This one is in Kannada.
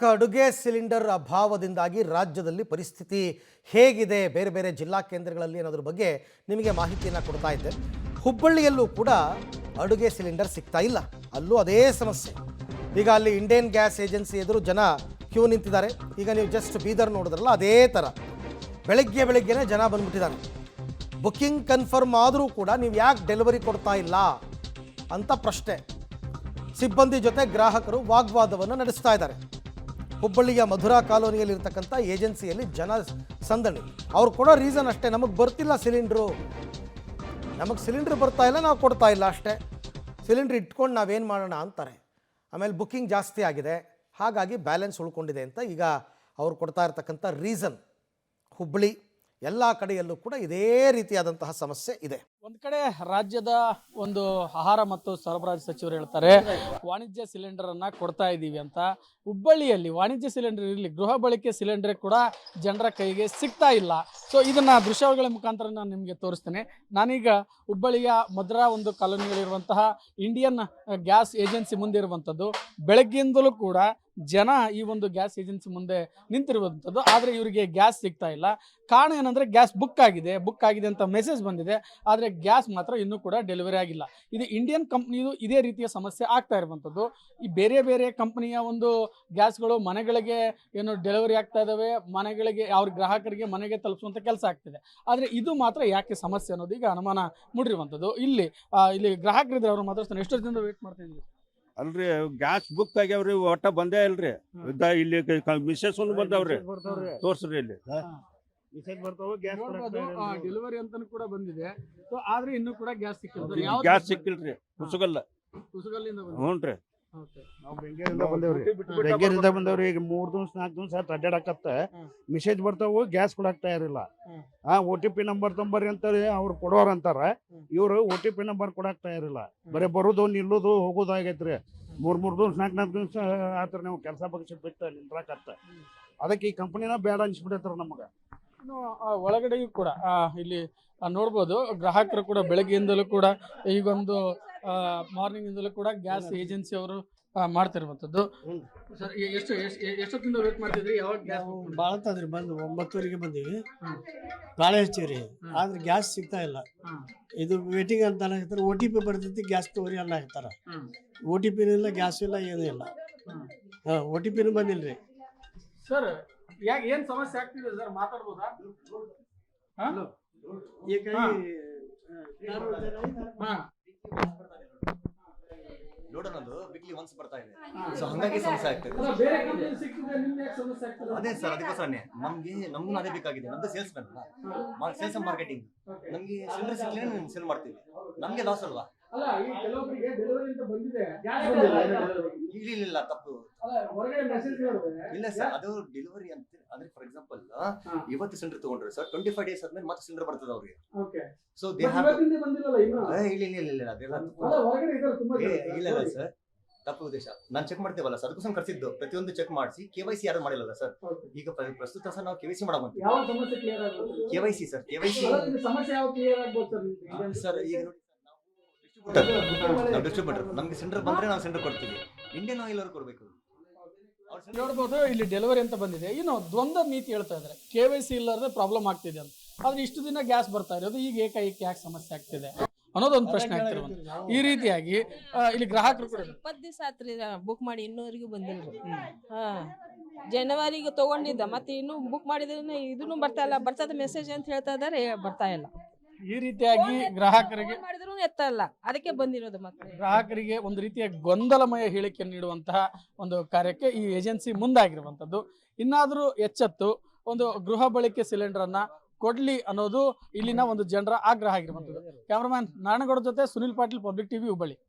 ಅಡುಗೆ ಸಿಲಿಂಡರ್ ಅಭಾವದಿಂದಾಗಿ ರಾಜ್ಯದಲ್ಲಿ ಪರಿಸ್ಥಿತಿ ಹೇಗಿದೆ ಬೇರೆ ಬೇರೆ ಜಿಲ್ಲಾ ಕೇಂದ್ರಗಳಲ್ಲಿ ಅನ್ನೋದ್ರ ಬಗ್ಗೆ ನಿಮಗೆ ಮಾಹಿತಿಯನ್ನು ಕೊಡ್ತಾ ಇದ್ದೆ. ಹುಬ್ಬಳ್ಳಿಯಲ್ಲೂ ಕೂಡ ಅಡುಗೆ ಸಿಲಿಂಡರ್ ಸಿಗ್ತಾ ಇಲ್ಲ, ಅಲ್ಲೂ ಅದೇ ಸಮಸ್ಯೆ. ಈಗ ಅಲ್ಲಿ ಇಂಡಿಯನ್ ಗ್ಯಾಸ್ ಏಜೆನ್ಸಿ ಎದುರು ಜನ ಕ್ಯೂ ನಿಂತಿದ್ದಾರೆ. ಈಗ ನೀವು ಜಸ್ಟ್ ಬೀದರ್ ನೋಡಿದ್ರಲ್ಲ ಅದೇ ಥರ ಬೆಳಗ್ಗೆನೇ ಜನ ಬಂದ್ಬಿಟ್ಟಿದ್ದಾರೆ. ಬುಕ್ಕಿಂಗ್ ಕನ್ಫರ್ಮ್ ಆದರೂ ಕೂಡ ನೀವು ಯಾಕೆ ಡೆಲಿವರಿ ಕೊಡ್ತಾ ಇಲ್ಲ ಅಂತ ಪ್ರಶ್ನೆ. ಸಿಬ್ಬಂದಿ ಜೊತೆ ಗ್ರಾಹಕರು ವಾಗ್ವಾದವನ್ನು ನಡೆಸ್ತಾ ಇದ್ದಾರೆ. ಹುಬ್ಬಳ್ಳಿಯ ಮಧುರಾ ಕಾಲೋನಿಯಲ್ಲಿರ್ತಕ್ಕಂಥ ಏಜೆನ್ಸಿಯಲ್ಲಿ ಜನ ಸಂದಣಿ. ಅವ್ರು ಕೊಡೋ ರೀಸನ್ ಅಷ್ಟೇ, ನಮಗೆ ಬರ್ತಿಲ್ಲ ಸಿಲಿಂಡ್ರು, ನಮಗೆ ಸಿಲಿಂಡ್ರ್ ಬರ್ತಾ ಇಲ್ಲ, ನಾವು ಕೊಡ್ತಾ ಇಲ್ಲ ಅಷ್ಟೇ. ಸಿಲಿಂಡ್ರ್ ಇಟ್ಕೊಂಡು ನಾವೇನು ಮಾಡೋಣ ಅಂತಾರೆ. ಆಮೇಲೆ ಬುಕ್ಕಿಂಗ್ ಜಾಸ್ತಿ ಆಗಿದೆ, ಹಾಗಾಗಿ ಬ್ಯಾಲೆನ್ಸ್ ಉಳ್ಕೊಂಡಿದೆ ಅಂತ ಈಗ ಅವ್ರು ಕೊಡ್ತಾ ಇರ್ತಕ್ಕಂಥ ರೀಸನ್. ಹುಬ್ಬಳ್ಳಿ ಎಲ್ಲ ಕಡೆಯಲ್ಲೂ ಕೂಡ ಇದೇ ರೀತಿಯಾದಂತಹ ಸಮಸ್ಯೆ ಇದೆ. ಒಂದು ಕಡೆ ರಾಜ್ಯದ ಒಂದು ಆಹಾರ ಮತ್ತು ಸರಬರಾಜು ಸಚಿವರು ಹೇಳ್ತಾರೆ ವಾಣಿಜ್ಯ ಸಿಲಿಂಡರ್ ಅನ್ನ ಕೊಡ್ತಾ ಇದ್ದೀವಿ ಅಂತ. ಹುಬ್ಬಳ್ಳಿಯಲ್ಲಿ ವಾಣಿಜ್ಯ ಸಿಲಿಂಡರ್ ಇರಲಿ, ಗೃಹ ಬಳಕೆ ಸಿಲಿಂಡರ್ ಕೂಡ ಜನರ ಕೈಗೆ ಸಿಗ್ತಾ ಇಲ್ಲ. ಸೊ ಇದನ್ನ ದೃಶ್ಯಗಳ ಮುಖಾಂತರ ನಾನು ನಿಮಗೆ ತೋರಿಸ್ತೇನೆ. ನಾನೀಗ ಹುಬ್ಬಳ್ಳಿಯ ಮಧುರಾ ಒಂದು ಕಾಲೋನಿಗಳಿರುವಂತಹ ಇಂಡಿಯನ್ ಗ್ಯಾಸ್ ಏಜೆನ್ಸಿ ಮುಂದೆ ಇರುವಂಥದ್ದು. ಬೆಳಗ್ಗಿಂದಲೂ ಕೂಡ ಜನ ಈ ಒಂದು ಗ್ಯಾಸ್ ಏಜೆನ್ಸಿ ಮುಂದೆ ನಿಂತಿರುವಂಥದ್ದು. ಆದರೆ ಇವರಿಗೆ ಗ್ಯಾಸ್ ಸಿಗ್ತಾ ಇಲ್ಲ. ಕಾರಣ ಏನಂದರೆ ಗ್ಯಾಸ್ ಬುಕ್ ಆಗಿದೆ ಅಂತ ಮೆಸೇಜ್ ಬಂದಿದೆ, ಆದರೆ ಗ್ಯಾಸ್ ಮಾತ್ರ ಇನ್ನೂ ಕೂಡ ಡೆಲಿವರಿ ಆಗಿಲ್ಲ. ಇದು ಇಂಡಿಯನ್ ಕಂಪ್ನಿದು ಇದೇ ರೀತಿಯ ಸಮಸ್ಯೆ ಆಗ್ತಾ ಇರುವಂಥದ್ದು. ಈ ಬೇರೆ ಬೇರೆ ಕಂಪನಿಯ ಒಂದು ಗ್ಯಾಸ್ಗಳು ಮನೆಗಳಿಗೆ ಏನು ಡೆಲಿವರಿ ಆಗ್ತಾ ಇದ್ದಾವೆ, ಮನೆಗಳಿಗೆ ಅವ್ರ ಗ್ರಾಹಕರಿಗೆ ಮನೆಗೆ ತಲುಪಿಸುವಂಥ ಕೆಲಸ ಆಗ್ತಿದೆ. ಆದರೆ ಇದು ಮಾತ್ರ ಯಾಕೆ ಸಮಸ್ಯೆ ಅನ್ನೋದು ಈಗ ಅನುಮಾನ ಮೂಡಿರುವಂಥದ್ದು. ಇಲ್ಲಿ ಗ್ರಾಹಕರಿದ್ರೆ ಅವರು ಮಾತಾಡ್ತಾನೆ. ಎಷ್ಟೋ ದಿನ ವೇಟ್ ಮಾಡ್ತಾ ಇದ್ದೀವಿ ಅಲ್ರಿ, ಗ್ಯಾಸ್ ಬುಕ್ ಆಗ್ಯಾವ್ರಿ, ಒಟ್ಟ ಬಂದೇ ಇಲ್ರಿ. ಇಲ್ಲಿ ಮಿಸಸ್ ಬಂದವ್ರಿ, ತೋರ್ಸ್ರಿ ಇಲ್ಲಿ ಡೆಲಿವರಿ ಅಂತಾನು ಕೂಡ ಬಂದಿದೆ. ಸೊ ಆದ್ರೆ ಇನ್ನೂ ಕೂಡ ಗ್ಯಾಸ್ ಸಿಕ್ಕಿಲ್ಲ. ಗ್ಯಾಸ್ ಸಿಕ್ಕಿಲ್ರಿ, ಕುಸುಗಲ್ಲ. ಹ್ಞೂನ್ರಿ, ಬೆಂಗಳೂರಿಂದ ಬಂದವ್ರಿ. ಈಗ 3 ದಿವಸ 4 ದಿವಸ ಅಡ್ಡಾಡಕತ್ತ ಮೆಸೇಜ್ ಬರ್ತಾವು, ಗ್ಯಾಸ್ ಕೊಡಾಕ್ತಾ ಇರಲಿಲ್ಲ. OTP ನಂಬರ್ ತಂಬರ್ರಿ ಅಂತಾರೆ, ಅವ್ರು ಕೊಡೋರ್ ಅಂತಾರ. ಇವ್ರು OTP ನಂಬರ್ ಕೊಡಾಕ್ತಾ ಇರಲಿಲ್ಲ. ಬರೀ ಬರೋದು ನಿಲ್ಲೋದು ಹೋಗೋದು ಆಗೈತ್ರಿ. 3 ದಿವಸ 4 ದಿವಸ ಆತರ ನಾವು ಕೆಲಸ ಬಗ್ಗೆ ಬಿಟ್ಟು ನಿಂದ್ರಾಕತ್ತ. ಅದಕ್ಕೆ ಈ ಕಂಪನಿನ ಬೇಡ ಅನ್ಸ್ಬಿಡತ್ತಾರ ನಮಗ. ಒಳಗಡೆಯೂ ಕೂಡ ಇಲ್ಲಿ ನೋಡ್ಬೋದು, ಗ್ರಾಹಕರು ಕೂಡ ಬೆಳಗ್ಗೆಯಿಂದಲೂ ಕೂಡ ಈಗೊಂದು ಮಾರ್ನಿಂಗ್ ಇಂದಲೂ ಕೂಡ ಗ್ಯಾಸ್ ಏಜೆನ್ಸಿ ಅವರು ಮಾಡ್ತಿರುವಂಥದ್ದು. ಸರ್ ಎಷ್ಟೊತ್ತಿಂದ ವೇಟ್ ಮಾಡ್ತಿದ್ರಿ? ಯಾವಾಗ ಗ್ಯಾಸ್ ಭಾಳ ತಂದ್ರಿ, ಬಂದು 9:00 ಬಂದೀವಿ, ಗಾಳಿ ಹಚ್ಚಿವ್ರಿ, ಆದ್ರೆ ಗ್ಯಾಸ್ ಸಿಗ್ತಾ ಇಲ್ಲ. ಇದು ವೇಟಿಂಗ್ ಅಂತ ಅನ್ನಕತ್ತಾರ. OTP ಬರ್ತೈತಿ, ಗ್ಯಾಸ್ ತಗೋರಿ ಅನ್ನ ಹಾಕ್ತಾರ. OTP ಇಲ್ಲ, ಗ್ಯಾಸ್ ಇಲ್ಲ, ಏನೂ ಇಲ್ಲ. OTP ಬಂದಿಲ್ರಿ ಸರ್. ಯಾಕೆ ಏನ್ ಸಮಸ್ಯೆ ಆಗ್ತಿದೆ ಸರ್, ಮಾತಾಡ್ಬೋದಾ? ಈಗ ನೋಡೋಣದು ವೀಕ್ಲಿ ಒನ್ಸ್ ಬರ್ತಾ ಇದೆ, ಸೊ ಹಂಗಾಗಿ ಸಮಸ್ಯೆ ಆಗ್ತದೆ. ಅದೇ ಸರ್, ಅದಕ್ಕೋಸ್ಕರನೇ ನಮ್ಗೂ ಅದೇ ಬೇಕಾಗಿದೆ. ನಮ್ದು sales man, sales and marketing. ನಮ್ಗೆ ಸಿಲಿಂಡರ್ ಸಿಕ್ಕಿದ್ರೆ ಸೇಲ್ ಮಾಡ್ತೀವಿ, ನಮ್ಗೆ ಲಾಸ್ ಅಲ್ವಾ? ಇಲ್ಲ ತಪ್ಪು ಇಲ್ಲ ಸರ್, ಅದು ಡೆಲಿವರಿ ಅಂತ ಅಂದ್ರೆ ಫಾರ್ ಎಕ್ಸಾಂಪಲ್ ಇವತ್ತು ಸಿಲಿಂಡರ್ ತಗೊಂಡ್ರೆ ಸರ್ 25 ಡೇಸ್ ಆದ್ಮೇಲೆ ಮತ್ತೆ ಸಿಲಿಂಡರ್ ಬರ್ತದೆ ಅವ್ರಿಗೆ. ಸೊ ಇಲ್ಲ ಸರ್, ತಪ್ಪು ಉದ್ದೇಶ. ನಾನು ಚೆಕ್ ಮಾಡ್ತೇವಲ್ಲ ಸರ್, ಅದಕ್ಕೋಸ್ಕರ ಕರ್ಸಿದ್ದು. ಪ್ರತಿಯೊಂದು ಚೆಕ್ ಮಾಡಿಸಿ KYC ಯಾರು ಮಾಡಿಲ್ಲ ಸರ್. ಈಗ ಪ್ರಸ್ತುತ ಸರ್ ನಾವು KYC ಮಾಡಬಹುದು. KYC sir, KYC sir. ಈಗ ನಾವು ಡಿಸ್ಟ್ರಿಬ್ಯೂಟರ್, ನಮ್ಗೆ ಸಿಲಿಂಡರ್ ಬಂದ್ರೆ ನಾವು ಸಿಲಿಂಡರ್ ಕೊಡ್ತೀವಿ. ಇಂಡಿಯನ್ ಆಯಿಲ್ ಅವ್ರು ಕೊಡ್ಬೇಕು. ನೋಡ್ಬೋದು ಇಲ್ಲಿ ಡೆಲಿವರಿ ಅಂತ ಬಂದಿದೆ. ಇನ್ನು ದ್ವಂದ್ವ ನೀತಿ ಹೇಳ್ತಾ ಇದ್ದಾರೆ, KYC ಇಲ್ಲದೆ ಪ್ರಾಬ್ಲಮ್ ಆಗ್ತಿದೆ ಅಂತ. ಆದ್ರೆ ಇಷ್ಟು ದಿನ ಗ್ಯಾಸ್ ಬರ್ತಾ ಇರೋದು, ಈಗ ಏಕಾಏಕಿ ಯಾಕೆ ಸಮಸ್ಯೆ ಆಗ್ತಿದೆ ಅನ್ನೋದೊಂದು ಪ್ರಶ್ನೆ ಆಗ್ತಿರುವಂತ. ಈ ರೀತಿಯಾಗಿ ಇಲ್ಲಿ ಗ್ರಾಹಕರು ಕೂಡ 20 ದಿವಸ ಆತ್ರಿ ಬುಕ್ ಮಾಡಿ, ಇನ್ನೂವರೆಗೂ ಬಂದಿಲ್ರಿ. ಜನವರಿಗೆ ತಗೊಂಡಿದ್ದ, ಮತ್ತೆ ಇನ್ನು ಬುಕ್ ಮಾಡಿದ್ರೆ ಇದನ್ನು ಬರ್ತಾ ಇಲ್ಲ. ಬರ್ತದ ಮೆಸೇಜ್ ಅಂತ ಹೇಳ್ತಾ ಇದಾರೆ, ಬರ್ತಾ ಇಲ್ಲ. ಈ ರೀತಿಯಾಗಿ ಗ್ರಾಹಕರಿಗೆ ಮಾಡಿದ್ರು ಎತ್ತ ಇಲ್ಲ, ಅದಕ್ಕೆ ಬಂದಿರೋದು. ಮತ್ತೆ ಗ್ರಾಹಕರಿಗೆ ಒಂದು ರೀತಿಯ ಗೊಂದಲಮಯ ಹೇಳಿಕೆ ನೀಡುವಂತಹ ಒಂದು ಕಾರ್ಯಕ್ಕೆ ಈ ಏಜೆನ್ಸಿ ಮುಂದಾಗಿರುವಂತದ್ದು. ಇನ್ನಾದರೂ ಎಚ್ಚೆತ್ತು ಒಂದು ಗೃಹ ಬಳಕೆ ಸಿಲಿಂಡರ್ ಅನ್ನ ಕೊಡ್ಲಿ ಅನ್ನೋದು ಇಲ್ಲಿನ ಒಂದು ಜನರ ಆಗ್ರಹ ಆಗಿರುವಂತದ್ದು. ಕ್ಯಾಮರಾಮನ್ ನಾರಾಯಣಗೌಡ ಜೊತೆ ಸುನಿಲ್ ಪಾಟೀಲ್, ಪಬ್ಲಿಕ್ ಟಿವಿ, ಹುಬ್ಬಳ್ಳಿ.